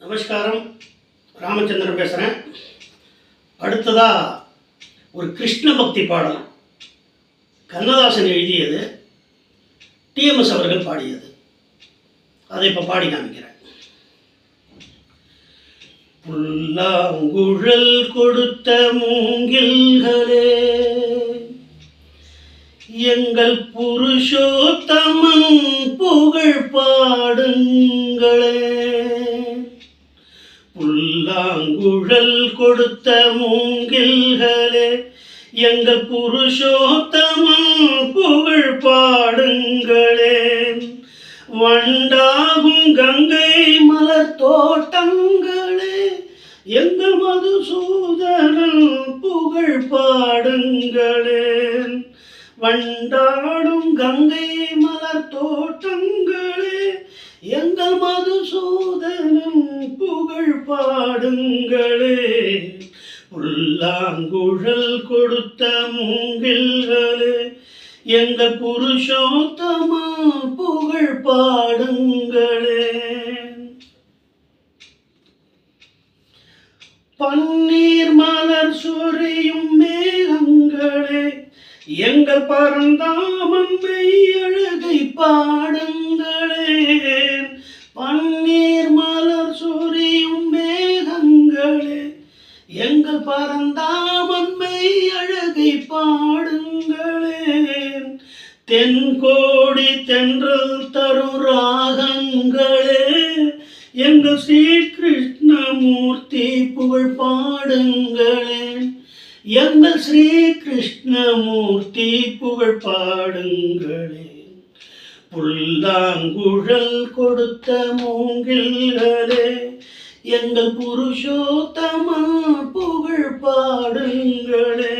நமஸ்காரம். ராமச்சந்திரன் பேசுகிறேன். அடுத்ததாக ஒரு கிருஷ்ண பக்தி பாடல் கண்ணதாசன் எழுதியது, டிஎம்எஸ் அவர்கள் பாடியது. அதை இப்போ பாடி காமிக்கிறேன். புல்லாங்குழல் கொடுத்த மூங்கில்களே, எங்கள் புருஷோத்தமன் புகழ் பாடுங்களே. புல்லாங்குழல் கொடுத்த மூங்கில்களே, எங்கள் புருஷோத்தமன் புகழ் பாடுங்களே. வண்டாகும் கங்கை மலர் தோட்டங்களே, எங்கள் மதுசூதனன் புகழ் பாடுங்களே. வண்டாடும் கங்கை மலர் தோட்டங்களே, எங்கள் மதுசூதனன் புகழ் பாடுங்களே. புல்லாங்குழல் கொடுத்த மூங்கில்களே, எங்கள் புருஷோத்தமா புகழ் பாடுங்களே. பன்னீர் மலர் சொரியும் மேகங்களே, எங்கள் பரந்தாமன் மெய்யழகை பாடுங்களே. பன்னீர் மலர் சொரியும் மேகங்களே, எங்கள் பரந்தாமன் மெய்யழகை பாடுங்களே. தென்கோடி தென்றல் தரும் ராகங்களே, எங்கள் ஸ்ரீ கிருஷ்ணமூர்த்தி புகழ் பாடுங்களே. எங்கள் ஸ்ரீ கிருஷ்ணமூர்த்தி புகழ் பாடுங்களே. புல்லாங்குழல் கொடுத்த மூங்கில்களே, எங்கள் புருஷோத்தமா புகழ் பாடுங்களே.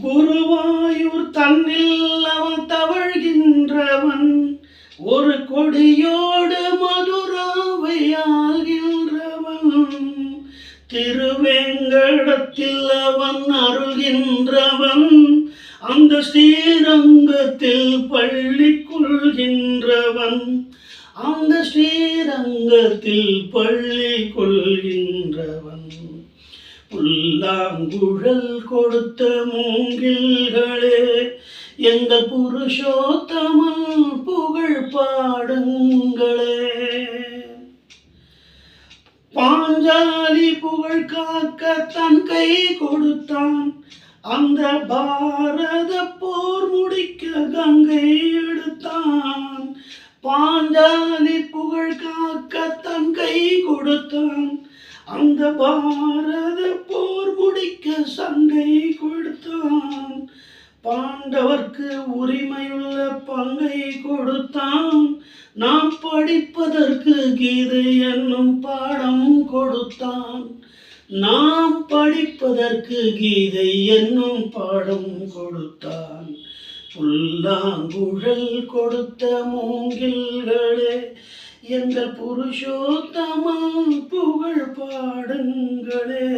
குருவாயூர் தன்னில் அவன் தவழ்கின்றவன், ஒரு கொடியோடு மதுராவை ஆள்கின்றவன். திருவேங்கடத்தில் அவன் அருள்கின்றவன், அந்த ஸ்ரீரங்கத்தில் பள்ளி கொள்கின்றவன். அந்த ஸ்ரீரங்கத்தில் பள்ளி கொள்கின்றவன். புல்லாங்குழல் கொடுத்த மூங்கில்களே, எங்கள் புருஷோத்தமன் புகழ் பாடுங்களே. பாஞ்சாலி புகழ் காக்க தன் கை கொடுத்தான், அந்த பாரத போர் முடிக்க கங்கை எடுத்தான். பாஞ்சாலி புகழ் காக்க தன் கை கொடுத்தான், அந்த பாரத போர் முடிக்க சங்கை கொடுத்தான். பாண்டவர்க்கு உரிமையுள்ள பங்கை கொடுத்தான், நாம் படிப்பதற்கு கீதை என்னும் பாடம் கொடுத்தான். நாம் படிப்பதற்கு கீதை என்னும் பாடம் கொடுத்தான். புல்லாங்குழல் கொடுத்த மூங்கில்களே, எங்கள் புருஷோத்தமா புகழ் பாடுங்களே.